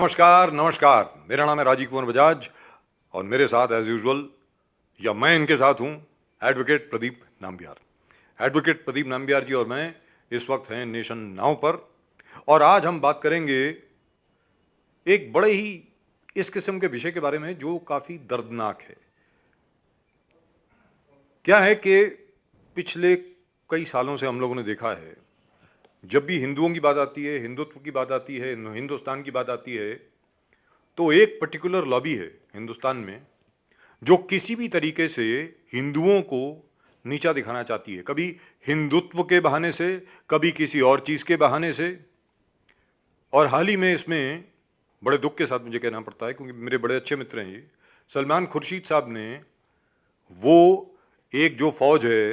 नमस्कार नमस्कार। मेरा नाम है राजीव कुमार बजाज और मेरे साथ एज यूजुअल या मैं इनके साथ हूं एडवोकेट प्रदीप नाम्बियार। एडवोकेट प्रदीप नाम्बियार जी और मैं इस वक्त हैं नेशन नाउ पर और आज हम बात करेंगे एक बड़े ही इस किस्म के विषय के बारे में जो काफी दर्दनाक है। क्या है कि पिछले कई सालों से हम लोगों ने देखा है, जब भी हिंदुओं की बात आती है, हिंदुत्व की बात आती है, हिंदुस्तान की बात आती है, तो एक पर्टिकुलर लॉबी है हिंदुस्तान में जो किसी भी तरीके से हिंदुओं को नीचा दिखाना चाहती है, कभी हिंदुत्व के बहाने से, कभी किसी और चीज के बहाने से। और हाल ही में इसमें बड़े दुख के साथ मुझे कहना पड़ता है, क्योंकि मेरे बड़े अच्छे मित्र हैं ये, सलमान खुर्शीद साहब ने वो एक जो फौज है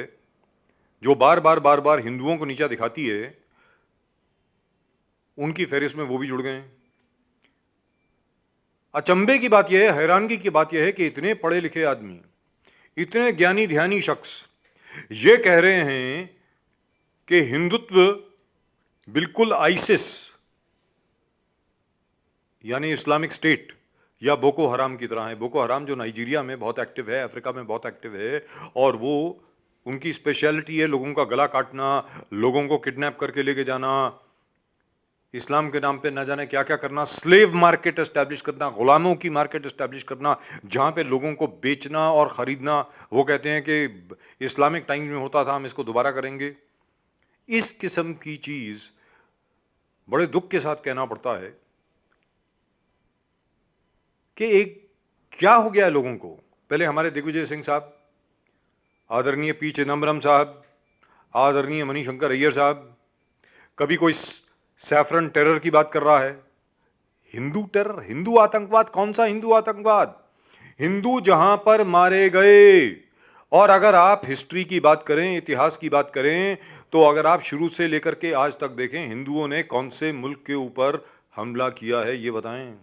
जो बार बार हिंदुओं को नीचा दिखाती है, उनकी फहरिस्त में वो भी जुड़ गए हैं। अचंभे की बात यह है, हैरानगी की बात यह है कि इतने पढ़े लिखे आदमी, इतने ज्ञानी ध्यानी शख्स ये कह रहे हैं कि हिंदुत्व बिल्कुल आइसिस यानी इस्लामिक स्टेट या बोको हराम की तरह है। बोको हराम जो नाइजीरिया में बहुत एक्टिव है, अफ्रीका में बहुत एक्टिव है, और वो उनकी स्पेशलिटी है लोगों का गला काटना, लोगों को किडनैप करके लेके जाना, इस्लाम के नाम पे ना जाने क्या क्या करना, स्लेव मार्केट एस्टैब्लिश करना, गुलामों की मार्केट एस्टैब्लिश करना, जहाँ पे लोगों को बेचना और ख़रीदना। वो कहते हैं कि इस्लामिक टाइम में होता था, हम इसको दोबारा करेंगे। इस किस्म की चीज़ बड़े दुख के साथ कहना पड़ता है कि एक क्या हो गया है लोगों को। पहले हमारे दिग्विजय सिंह साहब, आदरणीय पी चिदम्बरम साहब, आदरणीय मणिशंकर अय्यर साहब, कभी कोई सैफरन टेरर की बात कर रहा है। हिंदू टेरर, हिंदू आतंकवाद? कौन सा हिंदू आतंकवाद? हिंदू जहां पर मारे गए, और अगर आप हिस्ट्री की बात करें, इतिहास की बात करें, तो अगर आप शुरू से लेकर के आज तक देखें, हिंदुओं ने कौन से मुल्क के ऊपर हमला किया है ये बताएं।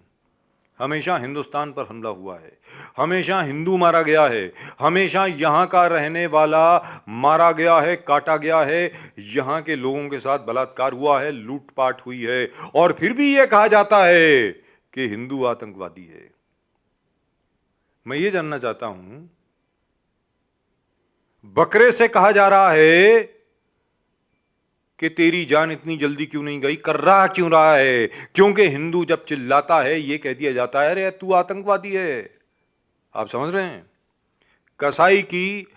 हमेशा हिंदुस्तान पर हमला हुआ है, हमेशा हिंदू मारा गया है, हमेशा यहाँ का रहने वाला मारा गया है, काटा गया है, यहाँ के लोगों के साथ बलात्कार हुआ है, लूटपाट हुई है, और फिर भी ये कहा जाता है कि हिंदू आतंकवादी है। मैं ये जानना चाहता हूं, बकरे से कहा जा रहा है कि तेरी जान इतनी जल्दी क्यों नहीं गई, कर रहा क्यों रहा है? क्योंकि हिंदू जब चिल्लाता है ये कह दिया जाता है अरे तू आतंकवादी है। आप समझ रहे हैं? कसाई की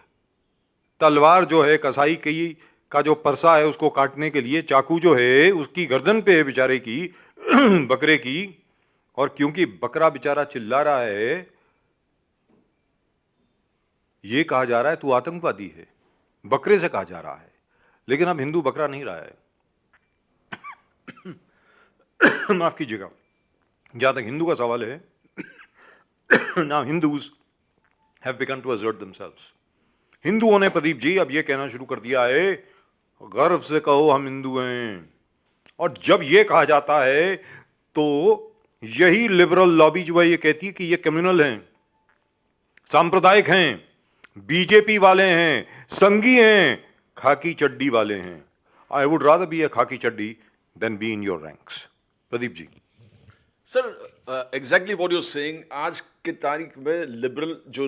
तलवार जो है, कसाई की का जो परसा है, उसको काटने के लिए चाकू जो है उसकी गर्दन पे है बेचारे की बकरे की, और क्योंकि बकरा बेचारा चिल्ला रहा है ये कहा जा रहा है तू आतंकवादी है। बकरे से कहा जा रहा है, लेकिन अब हिंदू बकरा नहीं रहा है। माफ कीजिएगा। जहां तक हिंदू का सवाल है, now Hindus have began to assert themselves. हिंदुओं ने, प्रदीप जी, अब ये कहना शुरू कर दिया है, गर्व से कहो हम हिंदू हैं। और जब ये कहा जाता है तो यही लिबरल लॉबी जो है ये कहती है कि ये कम्युनल हैं, सांप्रदायिक हैं, बीजेपी वाले हैं, संघी हैं, खाकी चड्डी वाले हैं। I would rather be a khaki chaddi than be in your ranks. Pradeep ji. Sir, exactly what you saying. आज के तारीख में लिबरल जो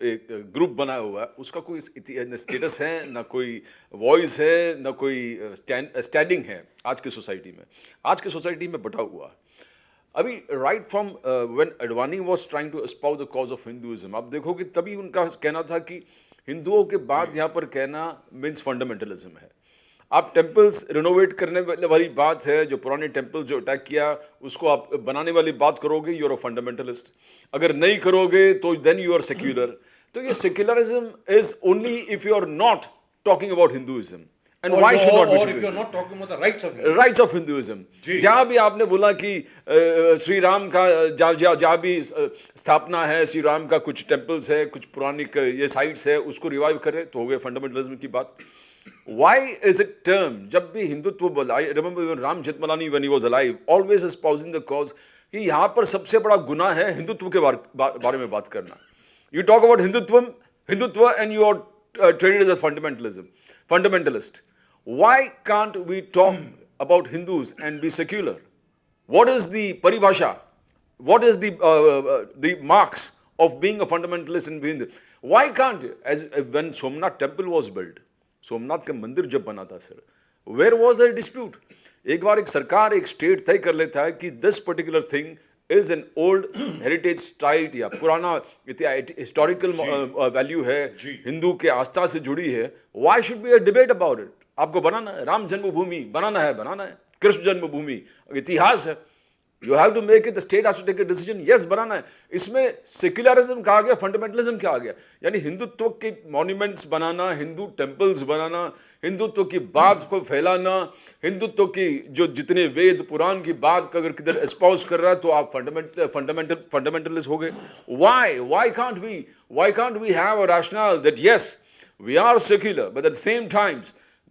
एक ग्रुप बना हुआ है उसका कोई स्टेटस है ना, कोई वॉइस है ना, कोई स्टैंडिंग है आज की सोसाइटी में। आज की सोसाइटी में बटा हुआ अभी right from when Advani was trying to espouse the cause of Hinduism. आप देखो कि तभी उनका कहना था कि हिंदुओं के बाद यहाँ पर कहना मीन्स फंडामेंटलिज्म है। आप टेम्पल्स रिनोवेट करने वाली बात है, जो पुराने टेम्पल जो अटैक किया उसको आप बनाने वाली बात करोगे, यू आर अ फंडामेंटलिस्ट। अगर नहीं करोगे तो देन यू आर सेक्युलर। तो ये secularism is only if you are not talking about Hinduism. And why should not be, if you're not talking about the rights of Hindu. Rights of Hinduism. जहां भी आपने बोला कि श्री राम का जहाँ भी स्थापना है, श्री राम का कुछ टेम्पल्स है, कुछ पुरानी ये साइट्स है, उसको रिवाइव करें तो हो गए फंडामेंटलिज्म की बात। Why is it term? जब भी हिंदुत्व बोला, I remember when Ram Jethmalani when he was alive always espousing the cause कि यहाँ पर सबसे बड़ा गुनाह है हिंदुत्व के बारे में बात करना। You talk about Hindutva and you are treated as a fundamentalist. Why can't we talk about Hindus and be secular? What is the paribhasha what is the marks of being a fundamentalist in Hindu? Why can't, as when Somnath temple was built, Somnath का मंदिर जब बना था sir, where was the dispute? एक बार एक सरकार, एक स्टेट तय कर लेता है कि this particular thing is an old heritage site या पुराना हिस्टोरिकल वैल्यू है, हिंदू के आस्था से जुड़ी है, why should be a debate about it? आपको बनाना है राम जन्मभूमि, बनाना है, कृष्ण जन्मभूमि इतिहास है, you have to make it, the state has to take a decision, yes बनाना है। इसमें सेक्युलरिज्म कहा गया, फंडामेंटलिज्म क्या आ गया? यानी हिंदुत्व के मॉन्यूमेंट्स बनाना, हिंदू टेम्पल्स बनाना, हिंदुत्व की बात को फैलाना, हिंदुत्व की जो जितने वेद पुराण की बात का अगर किधर एस्पाउस कर रहा है तो आप फंडामेंटलिस्ट हो गए। Why can't we have a rational that yes we are secular, but at the same time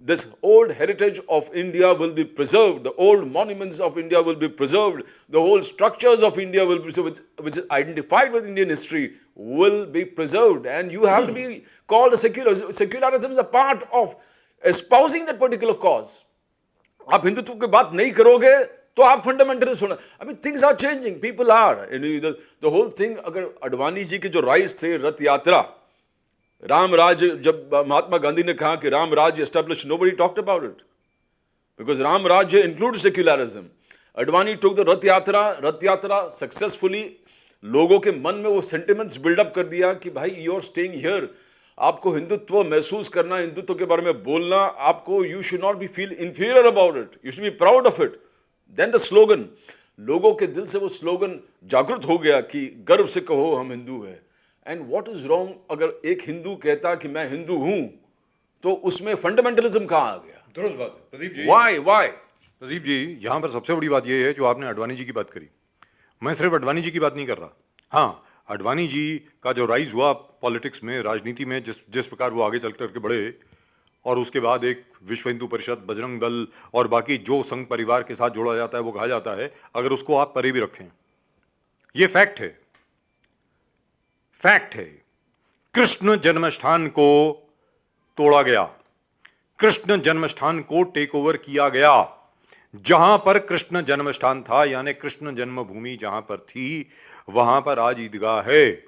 this old heritage of India will be preserved, the old monuments of India will be preserved, the whole structures of India will be preserved, which is identified with Indian history, will be preserved, and you have to be called a secular. Secularism is a part of espousing that particular cause. आप हिंदुत्व की बात नहीं करोगे तो आप fundamentalist होना। I mean, things are changing, people are, the whole thing, अगर अडवाणी जी के जो राइज थे, रथ यात्रा, राम राज्य, जब महात्मा गांधी ने कहा कि Ram Rajya establish, nobody talked about it because Ram Rajya include secularism. Advani took the Rath Yatra successfully, लोगों के मन में वो सेंटिमेंट्स बिल्डअप कर दिया कि भाई यू आर स्टेइंग हियर, आपको हिंदुत्व महसूस करना, हिंदुत्व के बारे में बोलना, आपको you should not be feel inferior about it, you should be proud of it. Then the slogan, लोगों के दिल से वो स्लोगन जागृत हो गया कि गर्व से कहो हम हिंदू हैं। एंड व्हाट इज रॉन्ग, अगर एक हिंदू कहता कि मैं हिंदू हूं तो उसमें फंडामेंटलिज्म कहां आ गया? दुरुस्त बात है प्रदीप जी। व्हाई प्रदीप जी, यहां पर सबसे बड़ी बात यह है जो आपने अडवाणी जी की बात करी, मैं सिर्फ अडवाणी जी की बात नहीं कर रहा। हाँ, अडवाणी जी का जो राइज हुआ पॉलिटिक्स में, राजनीति में, जिस प्रकार वो आगे चल करके बढ़े, और उसके बाद एक विश्व हिंदू परिषद, बजरंग दल और बाकी जो संघ परिवार के साथ जोड़ा जाता है, वो कहा जाता है, अगर उसको आप परे भी रखें, ये फैक्ट है, कृष्ण जन्मस्थान को तोड़ा गया, कृष्ण जन्मस्थान को टेक ओवर किया गया। जहां पर कृष्ण जन्मस्थान था, यानी कृष्ण जन्मभूमि जहां पर थी, वहां पर आज ईदगाह है।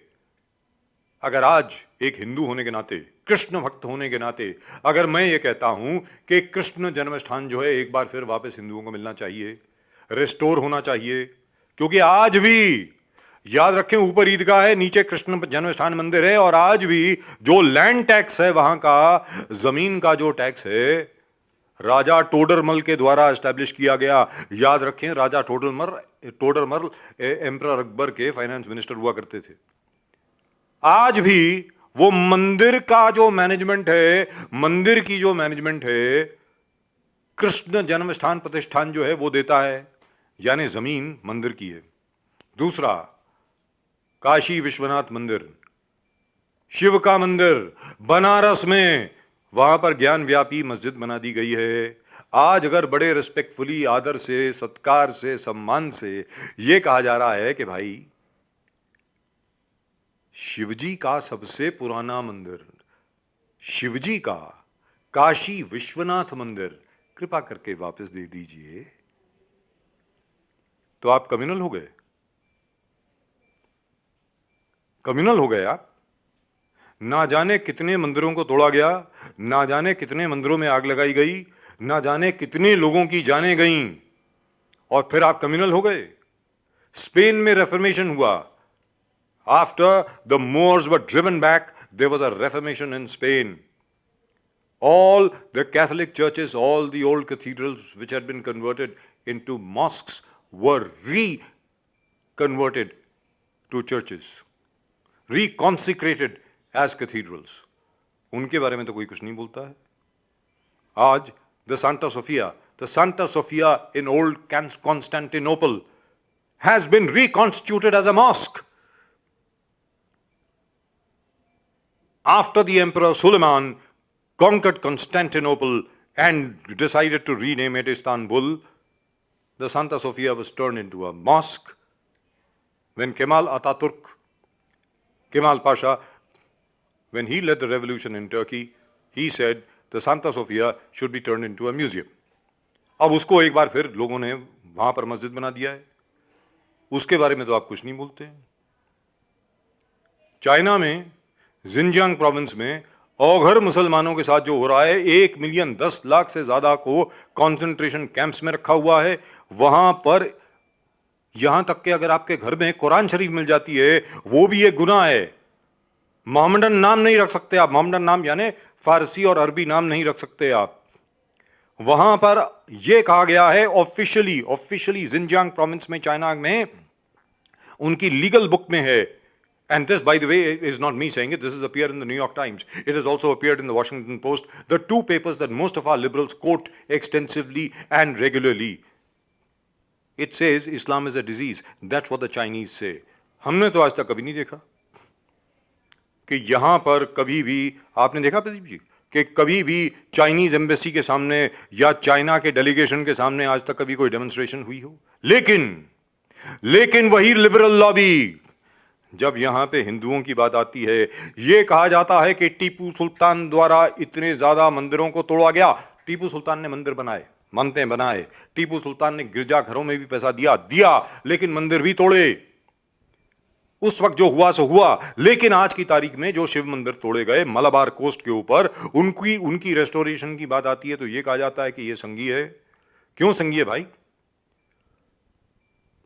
अगर आज एक हिंदू होने के नाते, कृष्ण भक्त होने के नाते, अगर मैं ये कहता हूं कि कृष्ण जन्मस्थान जो है एक बार फिर वापस हिंदुओं को मिलना चाहिए, रिस्टोर होना चाहिए, क्योंकि आज भी याद रखें, ऊपर ईदगाह है, नीचे कृष्ण जन्मस्थान मंदिर है, और आज भी जो लैंड टैक्स है, वहां का जमीन का जो टैक्स है, राजा टोडरमल के द्वारा एस्टैब्लिश किया गया। याद रखें, राजा टोडरमल एम्परर अकबर के फाइनेंस मिनिस्टर हुआ करते थे। आज भी वो मंदिर का जो मैनेजमेंट है, मंदिर की जो मैनेजमेंट है, कृष्ण जन्मस्थान प्रतिष्ठान जो है वो देता है, यानी जमीन मंदिर की है। दूसरा, काशी विश्वनाथ मंदिर, शिव का मंदिर बनारस में, वहां पर ज्ञान व्यापी मस्जिद बना दी गई है। आज अगर बड़े रिस्पेक्टफुली, आदर से, सत्कार से, सम्मान से यह कहा जा रहा है कि भाई शिवजी का सबसे पुराना मंदिर, शिवजी का काशी विश्वनाथ मंदिर कृपा करके वापस दे दीजिए, तो आप कम्युनल हो गए, आप। ना जाने कितने मंदिरों को तोड़ा गया, ना जाने कितने मंदिरों में आग लगाई गई, ना जाने कितने लोगों की जानें गईं, और फिर आप कम्युनल हो गए। स्पेन में रेफर्मेशन हुआ, after the Moors were driven back, there was a reformation in Spain. All the Catholic churches, all the old cathedrals which had been converted into mosques were reconverted to churches, reconsecrated as cathedrals. उनके बारे में तो कोई कुछ नहीं बोलता है। आज the Santa Sophia in old Constantinople has been reconstituted as a mosque. After the Emperor Suleiman conquered Constantinople and decided to rename it Istanbul, the Santa Sophia was turned into a mosque. When Kemal Pasha, when he led the revolution in Turkey, he said the Santa Sophia should be turned into a museum. अब उसको एक बार फिर लोगों ने वहां पर मस्जिद बना दिया है। उसके बारे में तो आप कुछ नहीं बोलते। चाइना में जिनजियांग प्रोविंस में औघर मुसलमानों के साथ जो हो रहा है, 1,10,00,000 से ज्यादा को कंसंट्रेशन कैंप्स में रखा हुआ है। वहां पर यहां तक कि अगर आपके घर में कुरान शरीफ मिल जाती है, वो भी एक गुनाह है। मोहम्मदन नाम नहीं रख सकते आप, मोहम्मदन नाम यानी फारसी और अरबी नाम नहीं रख सकते आप। वहां पर यह कहा गया है ऑफिशियली जिनजियांग प्रोविंस में, चाइना में, उनकी लीगल बुक में है। And this, by the way, is not me saying it. This has appeared in the New York Times. It has also appeared in the Washington Post, the two papers that most of our liberals quote extensively and regularly. It says Islam is a disease. That's what the Chinese say. हमने तो आज तक कभी नहीं देखा कि यहां पर कभी भी, आपने देखा प्रदीप जी, कि कभी भी चाइनीज एम्बेसी के सामने या चाइना के डेलीगेशन के सामने आज तक कभी कोई डेमोन्स्ट्रेशन हुई हो। लेकिन वही लिबरल लॉबी, जब यहां पे हिंदुओं की बात आती है, यह कहा जाता है कि टीपू सुल्तान द्वारा इतने ज्यादा मंदिरों को तोड़ा गया। टीपू सुल्तान ने मंदिर बनाए, मानते हैं बनाए। टीपू सुल्तान ने गिरजाघरों में भी पैसा दिया, लेकिन मंदिर भी तोड़े। उस वक्त जो हुआ सो हुआ। लेकिन आज की तारीख में जो शिव मंदिर तोड़े गए मलाबार कोस्ट के ऊपर, उनकी रेस्टोरेशन की बात आती है तो यह कहा जाता है कि यह संघीय है। क्यों संघीय भाई?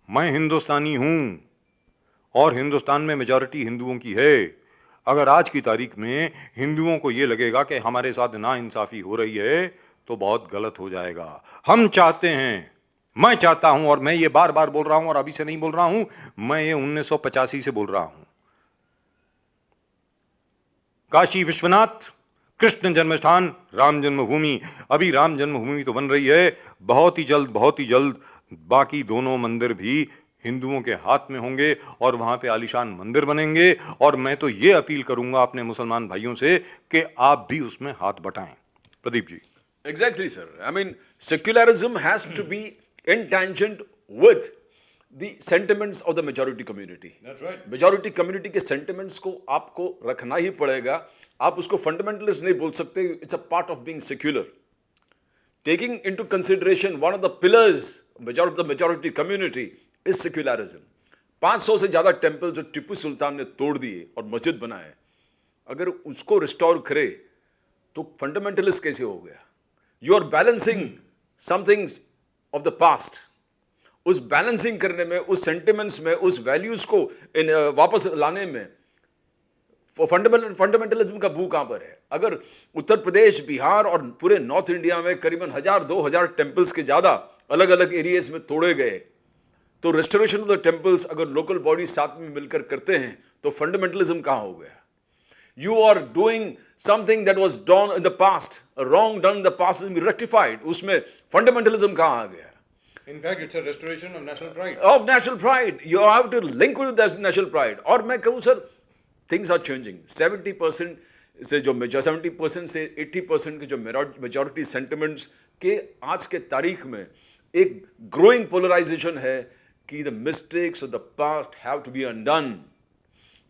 मैं हिंदुस्तानी हूं और हिंदुस्तान में मेजॉरिटी हिंदुओं की है। अगर आज की तारीख में हिंदुओं को यह लगेगा कि हमारे साथ नाइंसाफी हो रही है तो बहुत गलत हो जाएगा। हम चाहते हैं, मैं चाहता हूं, और मैं ये बार बार बोल रहा हूं और अभी से नहीं बोल रहा हूं, मैं ये 1985 से बोल रहा हूं। काशी विश्वनाथ, कृष्ण जन्मस्थान, राम जन्मभूमि। अभी राम जन्मभूमि तो बन रही है, बहुत ही जल्द बाकी दोनों मंदिर भी हिंदुओं के हाथ में होंगे और वहां पे आलीशान मंदिर बनेंगे। और मैं तो ये अपील करूंगा अपने मुसलमान भाइयों से कि आप भी उसमें हाथ बटाएं। Pradeep ji. Exactly, sir. I mean, secularism has to be in tangent with the sentiments of the majority community. That's right. Majority community के sentiments को आपको रखना ही पड़ेगा। आप उसको fundamentalist नहीं बोल सकते। It's a part of being secular. Taking into consideration one of the pillars of the majority community is secularism. 500 से ज्यादा टेम्पल जो टीपू सुल्तान ने तोड़ दिए और मस्जिद बनाए, अगर उसको रिस्टोर करे तो फंडामेंटलिस्ट कैसे हो गया? You are balancing something of the past. उस बैलेंसिंग करने में, उस सेंटिमेंट्स में, उस वैल्यूज को वापस लाने में फंडामेंटलिज्म का भू कहां पर है? अगर उत्तर प्रदेश, बिहार और पूरे नॉर्थ इंडिया में करीबन 1000-2000 टेम्पल्स के ज्यादा अलग अलग एरियाज में तोड़े गए, तो रेस्टोरेशन ऑफ द टेम्पल्स अगर लोकल बॉडी साथ में मिलकर करते हैं तो फंडामेंटलिज्म कहां हो गया? You are doing something that was done in the past, a wrong done in the past is rectified. उसमें fundamentalism कहाँ आ गया? In fact, it's a restoration of national pride. Of national pride. You have to link with that national pride. और मैं कहूँ sir, things are changing. 70% से जो 70% से 80% के जो majority sentiments के आज के तारीख में एक growing polarization है कि the mistakes of the past have to be undone.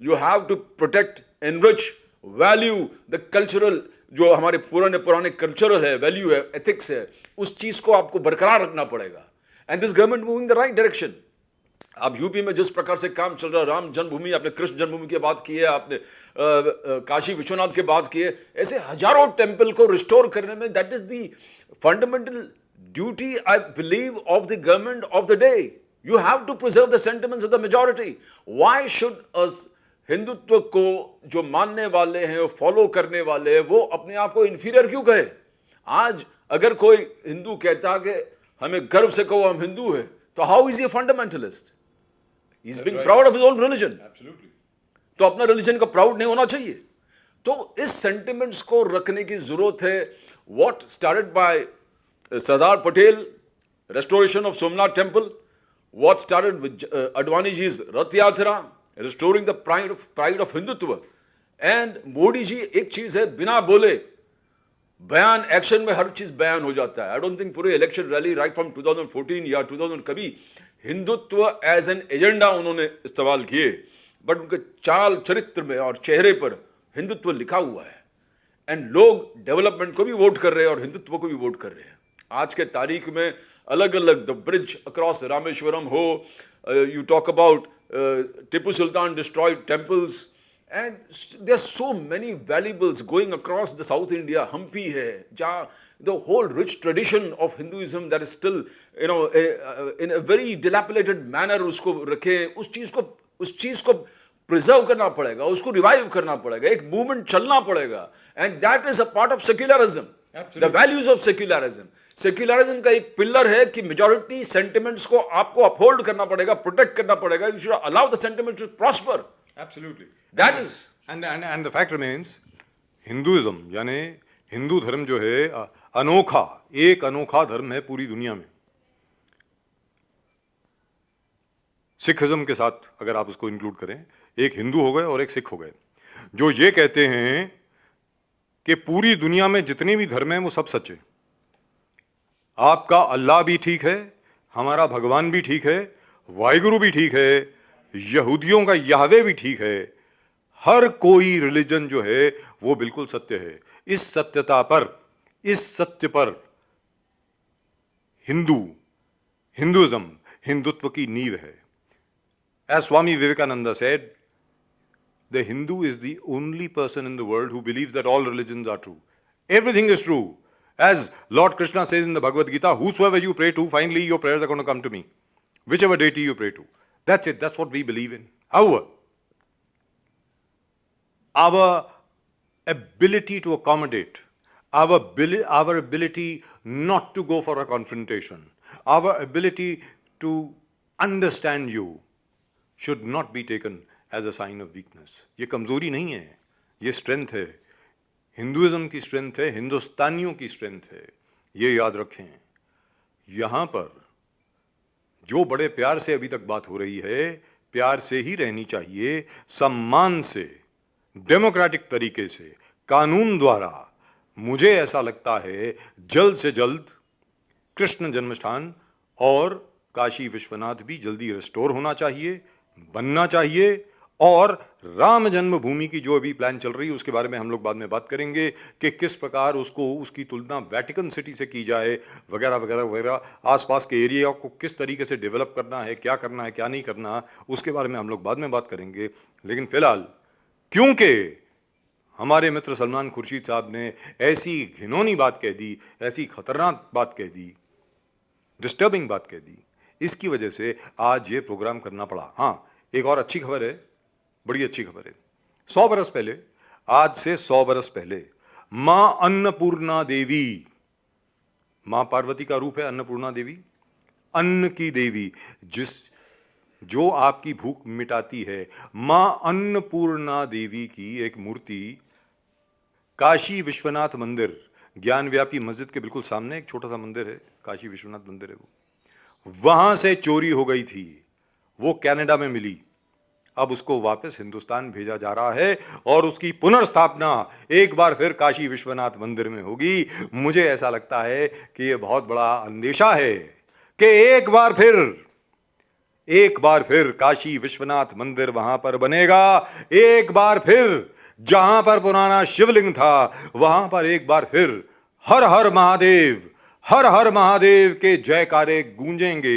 You have to protect, enrich, value the cultural, जो हमारे पुराने कल्चरल है, वैल्यू है, एथिक्स है, उस चीज को आपको बरकरार रखना पड़ेगा। And this government moving the right direction. आप यूपी में जिस प्रकार से काम चल रहा है, राम जन्मभूमि, आपने कृष्ण जन्मभूमि की बात की है, आपने काशी विश्वनाथ की बात की है, ऐसे हजारों टेम्पल को रिस्टोर करने में that is the fundamental duty I believe of the government of the day. You have to preserve the sentiments of the majority. Why should us Hindutva को जो मानने वाले हैं, फॉलो करने वाले हैं, वो अपने आप को इंफीरियर क्यों कहे? आज अगर कोई हिंदू कहता कि हमें गर्व से कहो हम हिंदू हैं, तो how is he fundamentalist? He is being proud of his own religion. तो अपना रिलीजन का प्राउड नहीं होना चाहिए। तो इस सेंटिमेंट्स को रखने की जरूरत है। What started by Sardar Patel, restoration of Somnath temple, what started with Advani ji's Rath Yatra, restoring the pride of Hindutva, and Modi ji एक चीज है, बिना बोले बयान, एक्शन में हर चीज बयान हो जाता है। आई डोंट थिंक पूरे इलेक्शन रैली राइट फ्रॉम 2014 या 2000 कभी हिंदुत्व एज एन एजेंडा उन्होंने इस्तेमाल किए, बट उनके चाल चरित्र में और चेहरे पर हिंदुत्व लिखा हुआ है। एंड लोग डेवलपमेंट को भी वोट कर रहे हैं और हिंदुत्व को भी वोट कर रहे हैं। आज के तारीख में अलग अलग द ब्रिज अक्रॉस रामेश्वरम हो, you talk about Tipu Sultan destroyed temples, and there are so many valuables going across the South India. Hampi hai, the whole rich tradition of Hinduism that is still, in a very dilapidated manner usko rakhe, उस चीज को preserve करना पड़ेगा, उसको revive करना पड़ेगा, एक movement चलना पड़ेगा, and that is a part of secularism, the values of secularism. Secularism का एक पिलर है कि मेजॉरिटी सेंटिमेंट्स को आपको अपहोल्ड करना पड़ेगा, प्रोटेक्ट करना पड़ेगा. You should allow the sentiments to prosper. Absolutely. That is And the fact remains, Hinduism यानी हिंदू धर्म जो है अनोखा, एक अनोखा धर्म है पूरी दुनिया में. सिखिज्म के साथ अगर आप उसको इंक्लूड करें, एक हिंदू हो गए और एक सिख हो गए, जो ये कहते हैं कि पूरी दुनिया में जितने भी धर्म हैं वो सब सच है. आपका अल्लाह भी ठीक है, हमारा भगवान भी ठीक है, वाहिगुरु भी ठीक है, यहूदियों का याहवे भी ठीक है. हर कोई रिलीजन जो है वो बिल्कुल सत्य है. इस सत्यता पर, इस सत्य पर हिंदुइज्म हिंदुत्व की नींव है. As Swami Vivekananda said, the Hindu is the only person in the world who believes that all religions are true. Everything is true. As Lord Krishna says in the Bhagavad Gita, whosoever you pray to, finally your prayers are going to come to me. Whichever deity you pray to. That's it. That's what we believe in. However, our ability to accommodate, our ability not to go for a confrontation, our ability to understand you, should not be taken as a sign of weakness. ये कमजोरी नहीं है, ये strength है. Hinduism की strength है, हिंदुस्तानियों की strength है. ये याद रखें. यहां पर जो बड़े प्यार से अभी तक बात हो रही है, प्यार से ही रहनी चाहिए, सम्मान से, डेमोक्रेटिक तरीके से, कानून द्वारा. मुझे ऐसा लगता है जल्द से जल्द कृष्ण जन्मस्थान और काशी विश्वनाथ भी जल्दी रिस्टोर होना चाहिए, बनना चाहिए. और राम जन्मभूमि की जो अभी प्लान चल रही है उसके बारे में हम लोग बाद में बात करेंगे कि किस प्रकार उसकी तुलना वेटिकन सिटी से की जाए, वगैरह वगैरह वगैरह. आसपास के एरिया को किस तरीके से डेवलप करना है, क्या नहीं करना, उसके बारे में हम लोग बाद में बात करेंगे. लेकिन फिलहाल क्योंकि हमारे मित्र सलमान खुर्शीद साहब ने ऐसी घिनौनी बात कह दी, ऐसी खतरनाक बात कह दी, डिस्टर्बिंग बात कह दी, इसकी वजह से आज ये प्रोग्राम करना पड़ा. हाँ, एक और अच्छी खबर है, बड़ी अच्छी खबर है. 100 बरस पहले, आज से 100 बरस पहले, मां अन्नपूर्णा देवी, मां पार्वती का रूप है अन्नपूर्णा देवी, अन्न की देवी, जो आपकी भूख मिटाती है, मां अन्नपूर्णा देवी की एक मूर्ति काशी विश्वनाथ मंदिर, ज्ञानव्यापी मस्जिद के बिल्कुल सामने एक छोटा सा मंदिर है, काशी विश्वनाथ मंदिर है, वो वहां से चोरी हो गई थी. वो कनाडा में मिली. अब उसको वापस हिंदुस्तान भेजा जा रहा है और उसकी पुनर्स्थापना एक बार फिर काशी विश्वनाथ मंदिर में होगी. मुझे ऐसा लगता है कि यह बहुत बड़ा अंदेशा है कि एक बार फिर काशी विश्वनाथ मंदिर वहां पर बनेगा. एक बार फिर जहां पर पुराना शिवलिंग था वहां पर एक बार फिर हर हर महादेव के जयकारे गूंजेंगे.